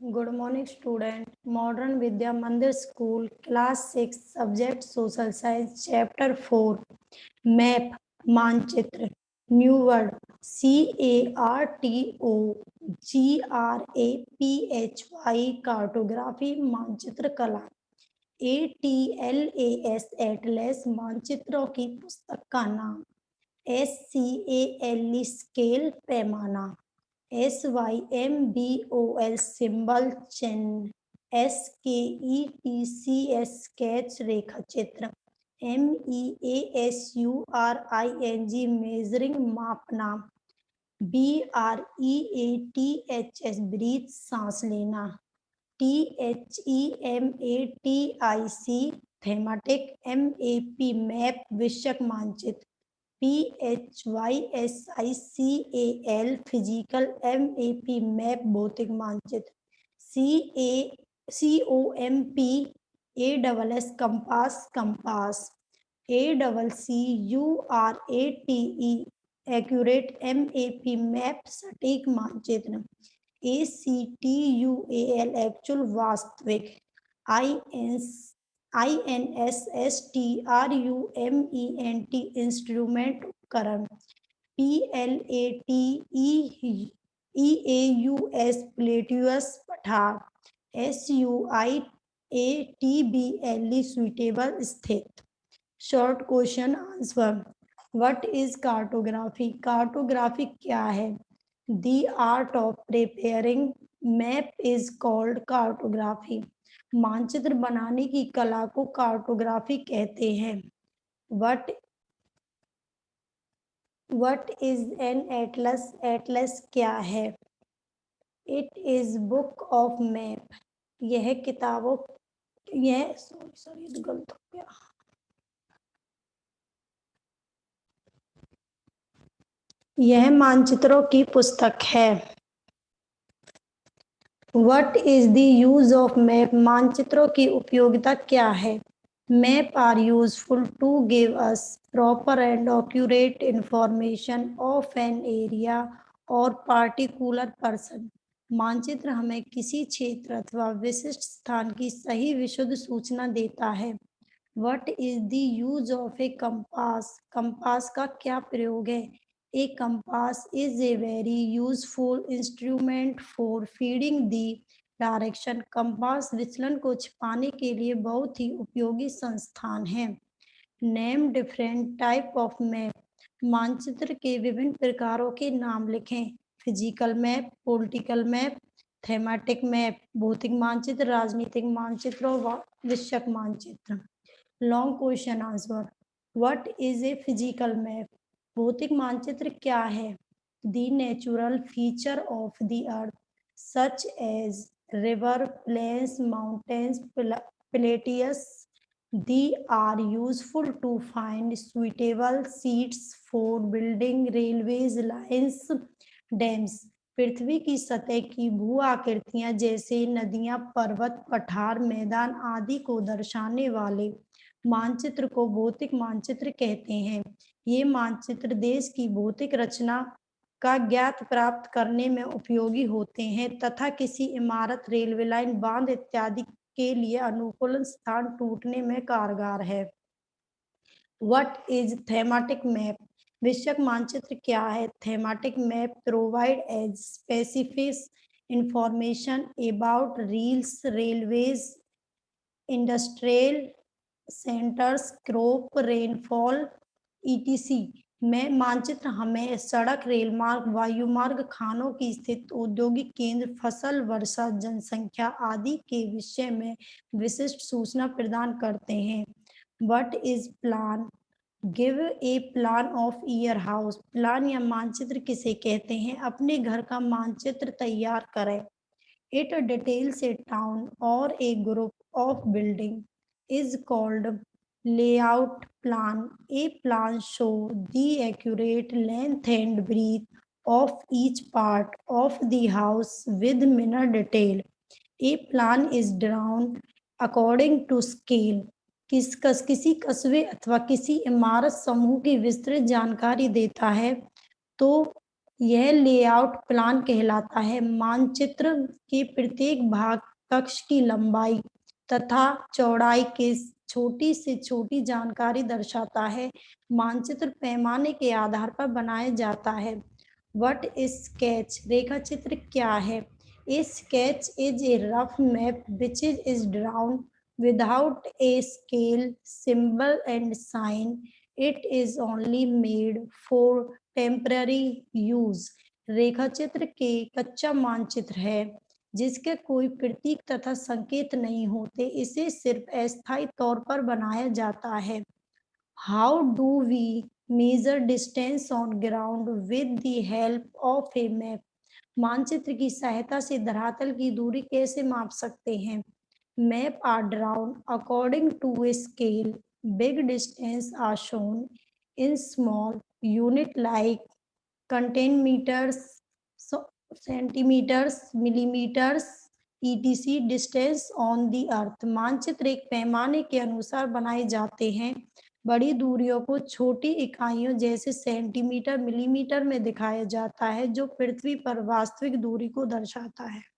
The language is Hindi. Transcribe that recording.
Good morning, student. Modern Vidya Mandir School, Class 6, Subject Social Science, Chapter 4, Map, मानचित्र. New word, CARTOGRAPHY, Cartography, मानचित्र कला. ATLAS, Atlas, मानचित्रों की पुस्तक का नाम. SCALE, स्केल, पैमाना. SYMBOL, सिंबल, चिन्ह. SKETCH, स्केच, रेखा चित्र. MEASURING, मेजरिंग, मापना. BREATHS, ब्रीथ, सांस लेना. THEMATIC, थेमाटिक. MAP, मैप, विषयक मानचित्र. PHYSICAL, physical. MAP, मैप, भौतिक मानचित्र. COMP, ASS, compass, compass. ACCURATE, accurate. MAP, map, सटीक मानचित्र. ACTUAL, एक्चुअल, वास्तविक. INSSTRUMENT, इंस्ट्रूमेंट, उपकरण. PLATEEAUS, प्लेट्यूस, पठार. SUITABLE, सुइटेबल, स्थित. Short question answer. What is cartography? Cartography क्या है? The art of preparing map is called cartography. मानचित्र बनाने की कला को कार्टोग्राफी कहते हैं. What is an Atlas? Atlas क्या है? It is book of map. यह किताबों यह सॉरी तो गलत हो गया. यह मानचित्रों की पुस्तक है. What is the use of map? मानचित्रों की उपयोगिता क्या है? Map are useful to give us proper and accurate information of an area or particular person. मानचित्र हमें किसी क्षेत्र अथवा विशिष्ट स्थान की सही विशुद्ध सूचना देता है. What is the use of a compass? Compass का क्या प्रयोग है? A compass is a very useful instrument for feeding the direction. Compass विचलन को छिपाने के लिए बहुत ही उपयोगी संस्थान है. Name different type of map. मानचित्र के विभिन्न प्रकारों के नाम लिखें. Physical map, political map, thematic map, भौतिक मानचित्र, राजनीतिक मानचित्र और विषयक मानचित्र. Long question answer. What is a physical map? भौतिक मानचित्र क्या है? The natural feature of the earth such as river, plains, mountains, plateaus. They are useful to find suitable sites for building railways, lines, dams. पृथ्वी की सतह की भू आकृतियां जैसे नदियां, पर्वत, पठार, मैदान आदि को दर्शाने वाले मानचित्र को भौतिक मानचित्र कहते हैं. ये मानचित्र देश की भौतिक रचना का ज्ञात प्राप्त करने में उपयोगी होते हैं तथा किसी इमारत, रेलवे लाइन, बांध इत्यादि के लिए अनुकूल स्थान टूटने में कारगर है. What is thematic map? विषयक मानचित्र क्या है? Thematic map provides specific information about reels, railways, industrial centres, crop, rainfall, ETC. में मानचित्र हमें सड़क, रेल मार्ग, वायु मार्ग, खानों की स्थिति, औद्योगिक केंद्र, फसल, वर्षा, जनसंख्या आदि के विषय में विशिष्ट सूचना प्रदान करते हैं. What is plan? Give a plan of year house. Plan या मानचित्र किसे कहते हैं? अपने घर का मानचित्र तैयार करें. It details a town or a group of building is called layout plan. A plan show the accurate length and breadth of each part of the house with minor detail. A plan is drawn according to scale. किसी कस्बे अथवा किसी इमारत समूह की विस्तृत जानकारी देता है तो यह लेआउट प्लान कहलाता है। मानचित्र के प्रत्येक भाग कक्ष की लंबाई तथा चौड़ाई के छोटी से छोटी जानकारी दर्शाता है। मानचित्र पैमाने के आधार पर बनाया जाता है। What is sketch? रेखा चित्र क्या है? ए sketch is a rough map which is drown without a scale, symbol and sign. It is only made for temporary use. रेखा चित्र के कच्चा मानचित्र है जिसके कोई प्रतीक तथा संकेत नहीं होते। इसे सिर्फ अस्थायी तौर पर बनाया जाता है। How do we measure distance on ground with the help of a map? मानचित्र की सहायता से धरातल की दूरी कैसे माप सकते हैं? Map are drawn according to a scale. Big distance are shown in small unit like contain meters, centimeters, millimeters, etc. Distance on the earth. मानचित्र एक पैमाने के अनुसार बनाए जाते हैं। बड़ी दूरियों को छोटी इकाइयों जैसे सेंटीमीटर, मिलीमीटर में दिखाया जाता है जो पृथ्वी पर वास्तविक दूरी को दर्शाता है।